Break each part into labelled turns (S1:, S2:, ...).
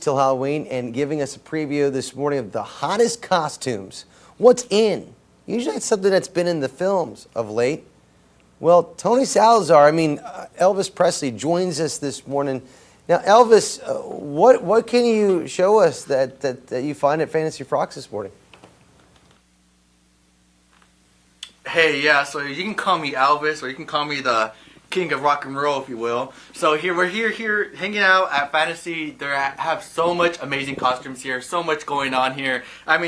S1: till Halloween and giving us a preview this morning of the hottest costumes. What's in? Usually it's something that's been in the films of late. Well, Tony Salazar, Elvis Presley joins us this morning. Now, Elvis, what can you show us that you find at Fantasy Frocks this morning?
S2: Hey, yeah, so you can call me Elvis, or you can call me the king of rock and roll, if you will. So we're here hanging out at Fantasy. They have so much amazing costumes here, so much going on here.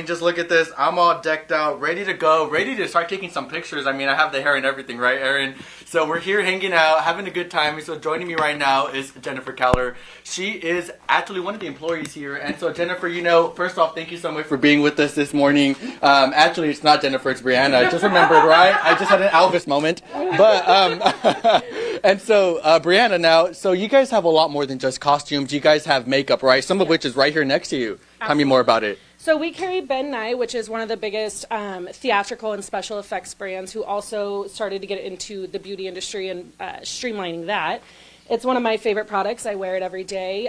S2: Just look at this. I'm all decked out, ready to go, ready to start taking some pictures. I have the hair and everything, right, Aaron? So we're here hanging out, having a good time. So joining me right now is Jennifer Keller. She is actually one of the employees here. And so Jennifer, first off, thank you so much for being with us this morning. Actually, it's not Jennifer, it's Brianna. I just remembered, right? I just had an Elvis moment. But and so, Brianna, now, so you guys have a lot more than just costumes. You guys have makeup, right? Some of which is right here next to you. Absolutely. Tell me more about it.
S3: So we carry Ben Nye, which is one of the biggest theatrical and special effects brands, who also started to get into the beauty industry and streamlining that. It's one of my favorite products. I wear it every day.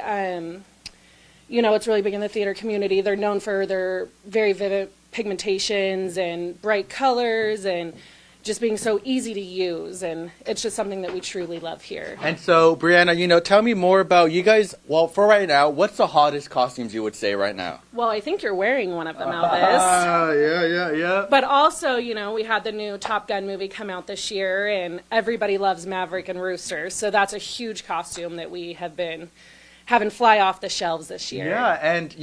S3: It's really big in the theater community. They're known for their very vivid pigmentations and bright colors and just being so easy to use, and it's just something that we truly love here. And
S2: so, Brianna, tell me more about you guys. Well, for right now, what's the hottest costumes you would say right now?
S3: Well, I think you're wearing one of them, Elvis.
S2: Yeah.
S3: But also, we had the new Top Gun movie come out this year, and everybody loves Maverick and Rooster, so that's a huge costume that we have been having fly off the shelves this year.
S2: Yeah, and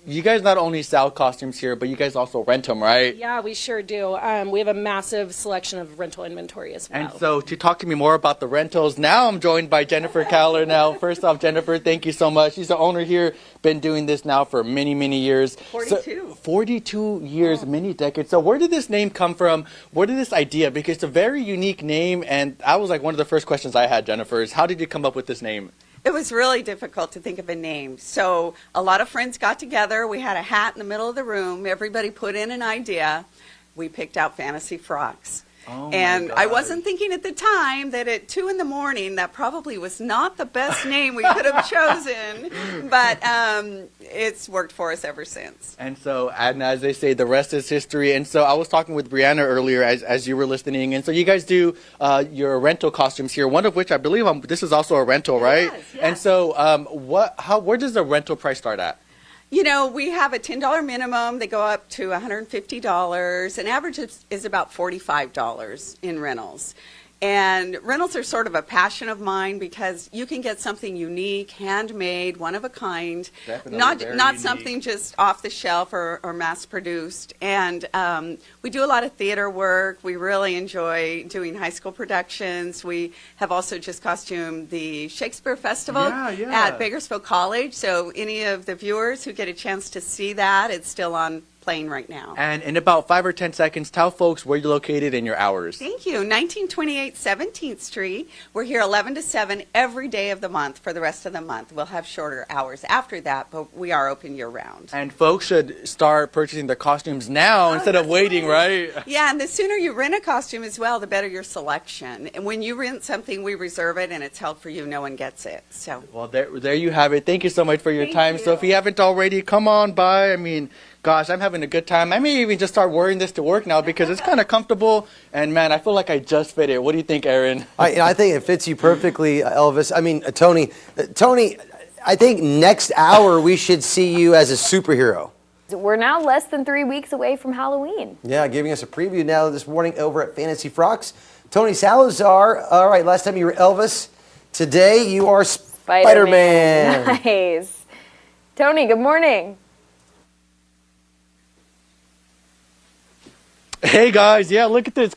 S2: you guys not only sell costumes here, but you guys also rent them, right?
S3: Yeah, we sure do. We have a massive selection of rental inventory as well.
S2: And so to talk to me more about the rentals, now I'm joined by Jennifer Keller. Now, first off, Jennifer, thank you so much. She's the owner here, been doing this now for many, many years. 42 years, many decades. So where did this name come from? Where did this idea? Because it's a very unique name, and I was like, one of the first questions I had, Jennifer, is how did you come up with this name?
S4: It was really difficult to think of a name. So a lot of friends got together. We had a hat in the middle of the room. Everybody put in an idea. We picked out Fantasy Frocks.
S2: Oh,
S4: and I wasn't thinking at the time that at 2 in the morning, that probably was not the best name we could have chosen, but it's worked for us ever since.
S2: And so, and as they say, the rest is history. And so I was talking with Brianna earlier as you were listening. And so you guys do your rental costumes here, one of which I believe this is also a rental, right?
S4: Yes.
S2: And so where does the rental price start at?
S4: We have a $10 minimum. They go up to $150. An average is about $45 in rentals. And rentals are sort of a passion of mine because you can get something unique, handmade, one of a kind, not
S2: unique.
S4: Something just off the shelf or mass produced. And we do a lot of theater work. We really enjoy doing high school productions. We have also just costumed the Shakespeare Festival at Bakersfield College. So any of the viewers who get a chance to see that, it's still on playing right now.
S2: And in about 5 or 10 seconds, tell folks where you're located and your hours.
S4: Thank you. 1928 17th Street. We're here 11 to 7 every day of the month for the rest of the month. We'll have shorter hours after that, but we are open year-round.
S2: And folks should start purchasing their costumes now instead of waiting, right?
S4: Yeah, and the sooner you rent a costume as well, the better your selection. And when you rent something, we reserve it, and it's held for you. No one gets it. So.
S2: Well, there you have it. Thank you so much for your time.
S4: You.
S2: So if you haven't already, come on by. Gosh, I'm having a good time. I may even just start wearing this to work now because it's kind of comfortable. And, man, I feel like I just fit it. What do you think, Aaron?
S1: I think it fits you perfectly, Elvis. Tony, I think next hour we should see you as a superhero.
S5: We're now less than 3 weeks away from Halloween.
S1: Yeah, giving us a preview now this morning over at Fantasy Frocks. Tony Salazar, all right, last time you were Elvis. Today you are Spiderman.
S5: Nice. Tony, good morning.
S2: Hey guys, yeah, look at this.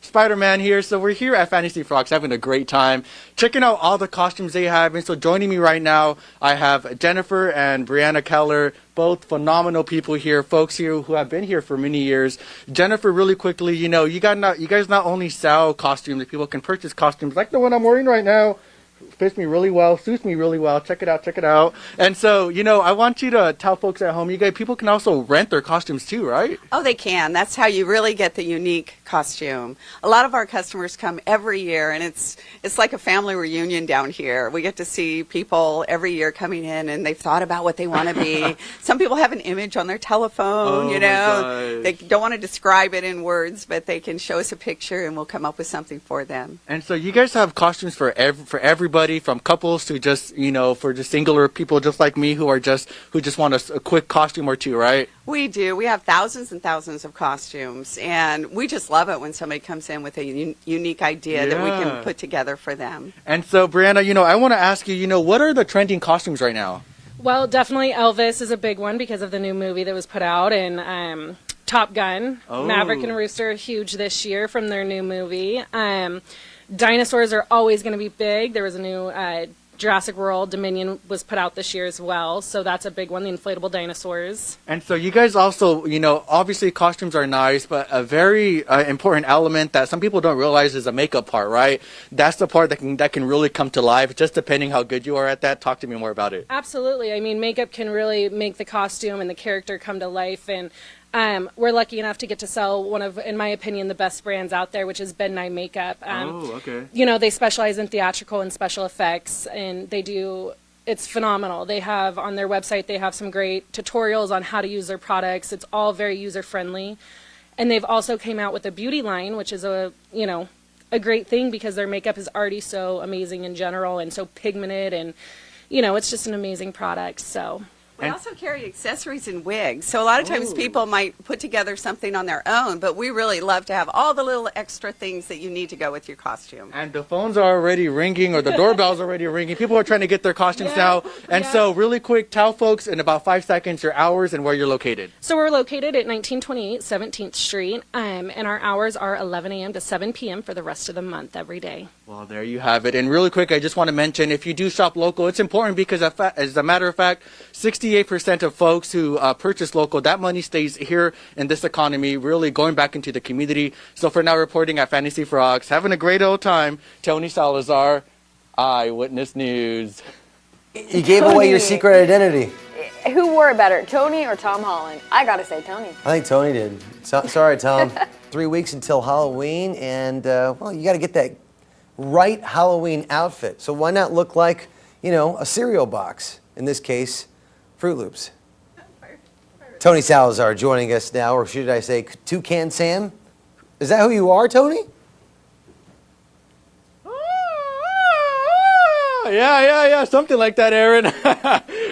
S2: Spider-Man here. So we're here at Fantasy Frocks having a great time, checking out all the costumes they have. And so joining me right now, I have Jennifer and Brianna Keller, both phenomenal people here, folks here who have been here for many years. Jennifer, really quickly, you guys not only sell costumes, people can purchase costumes like the one I'm wearing right now fits me really well, suits me really well. Check it out, check it out. And so, you know, I want you to tell folks at home, people can also rent their costumes too, right?
S4: Oh, they can. That's how you really get the unique costume. A lot of our customers come every year, and it's like a family reunion down here. We get to see people every year coming in, and they've thought about what they want to be. Some people have an image on their telephone,
S2: Oh,
S4: you
S2: my
S4: know.
S2: gosh.
S4: They don't want to describe it in words, but they can show us a picture, and we'll come up with something for them.
S2: And so you guys have costumes for everybody, from couples to just, you know, for just singular people just like me who just want a quick costume or two, right?
S4: We do. We have thousands and thousands of costumes, and we just love it when somebody comes in with a unique idea that we
S2: Yeah.
S4: can put together for them.
S2: And so, Brianna, you know, I want to ask you, you know, what are the trending costumes right now?
S3: Well, definitely Elvis is a big one because of the new movie that was put out, and Top Gun,
S2: Oh.
S3: Maverick and Rooster are huge this year from their new movie. Dinosaurs are always going to be big. There was a new Jurassic World Dominion was put out this year as well, so that's a big one, the inflatable dinosaurs.
S2: And so you guys also, you know, obviously costumes are nice, but a very important element that some people don't realize is the makeup part, right? That's the part that can really come to life, just depending how good you are at that. Talk to me more about it.
S3: Absolutely. I mean, makeup can really make the costume and the character come to life, and we're lucky enough to get to sell one of, in my opinion, the best brands out there, which is Ben Nye Makeup.
S2: Okay.
S3: You know, they specialize in theatrical and special effects, and it's phenomenal. They have on their website, they have some great tutorials on how to use their products. It's all very user-friendly. And they've also came out with a beauty line, which is a great thing because their makeup is already so amazing in general and so pigmented, and, you know, it's just an amazing product, so.
S4: We also carry accessories and wigs. So a lot of times people might put together something on their own, but we really love to have all the little extra things that you need to go with your costume.
S2: And the phones are already ringing, or the doorbell's already ringing. People are trying to get their costumes now. And so really quick, tell folks in about 5 seconds your hours and where you're located.
S3: So we're located at 1928 17th Street, and our hours are 11 a.m. to 7 p.m. for the rest of the month every day.
S2: Well, there you have it. And really quick, I just want to mention, if you do shop local, it's important because as a matter of fact, 68% of folks who purchase local, that money stays here in this economy, really going back into the community. So for now, reporting at Fantasy Frocks, having a great old time, Tony Salazar, Eyewitness News.
S1: You gave away your secret identity.
S5: Who wore it better, Tony or Tom Holland? I gotta say Tony.
S1: I think Tony did. Sorry, Tom. 3 weeks until Halloween, and well, you got to get that right Halloween outfit. So why not look like, you know, a cereal box? In this case, Fruit Loops. Tony Salazar joining us now, or should I say Toucan Sam? Is that who you are, Tony?
S2: Yeah, something like that, Aaron.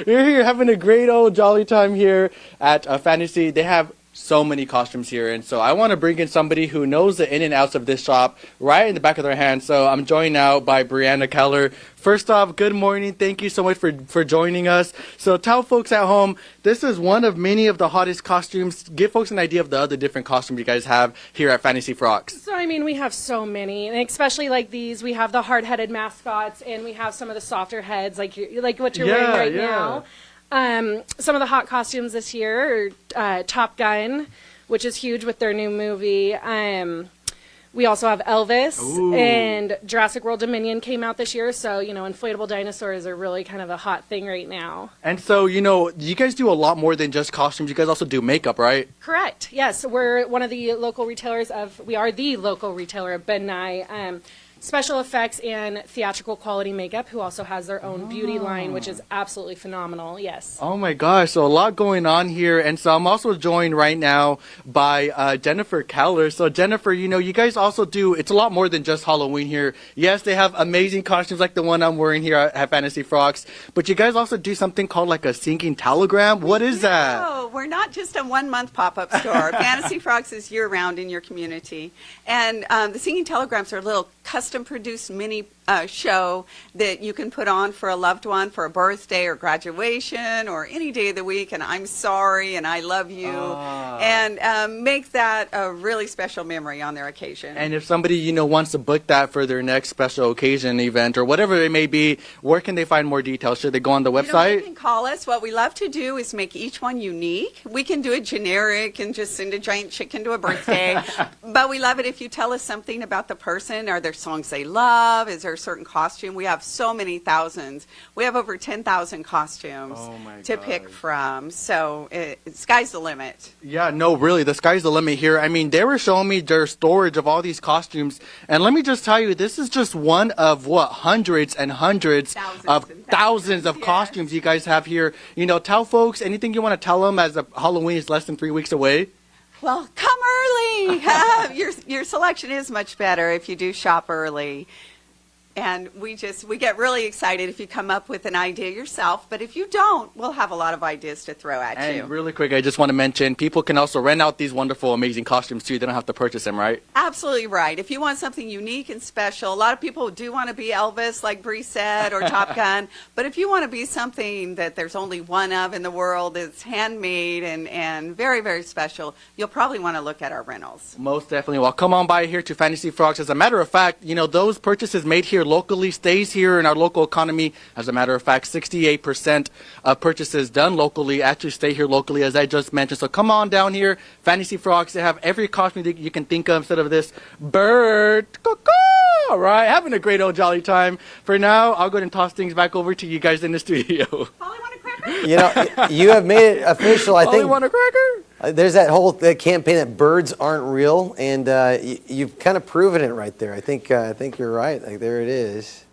S2: You're here having a great old jolly time here at Fantasy. They have so many costumes here, and so I want to bring in somebody who knows the in and outs of this shop right in the back of their hand. So I'm joined now by Brianna Keller. First off, good morning. Thank you so much for joining us. So tell folks at home, this is one of many of the hottest costumes. Give folks an idea of the other different costumes you guys have here at Fantasy Frocks.
S3: So, I mean, we have so many, and especially like these, we have the hard-headed mascots, and we have some of the softer heads, like what you're wearing right now. Some of the hot costumes this year are Top Gun, which is huge with their new movie. We also have Elvis, and Jurassic World Dominion came out this year, so, you know, inflatable dinosaurs are really kind of a hot thing right now.
S2: And so, you know, you guys do a lot more than just costumes. You guys also do makeup, right?
S3: Correct. Yes, we're one of the local retailers we are the local retailer of Ben Nye. Special effects and theatrical quality makeup, who also has their own beauty line, which is absolutely phenomenal. Yes.
S2: Oh my gosh, so a lot going on here. And so I'm also joined right now by Jennifer Keller. So Jennifer, you know, you guys also do, it's a lot more than just Halloween here. Yes, they have amazing costumes like the one I'm wearing here at Fantasy Frocks, but you guys also do something called like a singing telegram. What is that?
S4: No, we're not just a 1 month pop-up store. Fantasy Frocks is year-round in your community. And the singing telegrams are little custom-produced mini show that you can put on for a loved one for a birthday or graduation or any day of the week, and I'm sorry and I love you, and make that a really special memory on their occasion.
S2: And if somebody, you know, wants to book that for their next special occasion event or whatever it may be, where can they find more details? Should they go on the website?
S4: You can call us. What we love to do is make each one unique. We can do it generic and just send a giant chicken to a birthday, but we love it if you tell us something about the person. Are there songs they love? Is there a certain costume. We have so many thousands. We have over 10,000 costumes
S2: Oh my
S4: to pick from. So sky's the limit.
S2: Yeah, no, really, the sky's the limit here. I mean, they were showing me their storage of all these costumes, and let me just tell you, this is just one of hundreds and hundreds thousands of
S4: yes.
S2: costumes you guys have here. You know, tell folks anything you want to tell them as Halloween is less than 3 weeks away.
S4: Well, come early. Your selection is much better if you do shop early. And we get really excited if you come up with an idea yourself. But if you don't, we'll have a lot of ideas to throw at you.
S2: And really quick, I just want to mention, people can also rent out these wonderful, amazing costumes too. They don't have to purchase them, right?
S4: Absolutely right. If you want something unique and special, a lot of people do want to be Elvis, like Bree said, or Top Gun. But if you want to be something that there's only one of in the world, that's handmade and very, very special, you'll probably want to look at our rentals.
S2: Most definitely. Well, come on by here to Fantasy Frocks. As a matter of fact, you know, those purchases made here locally stays here in our local economy. As a matter of fact, 68% of purchases done locally actually stay here locally, as I just mentioned. So come on down here, Fantasy Frocks. They have every costume that you can think of instead of this bird. All right, having a great old jolly time. For now, I'll go ahead and toss things back over to you guys in the studio.
S4: Holly, want a cracker?
S1: You know, you have made it official. I
S2: Ollie,
S1: think
S2: want a cracker?
S1: there's that whole campaign that birds aren't real, and you've kind of proven it right there. I think you're right. Like, there it is.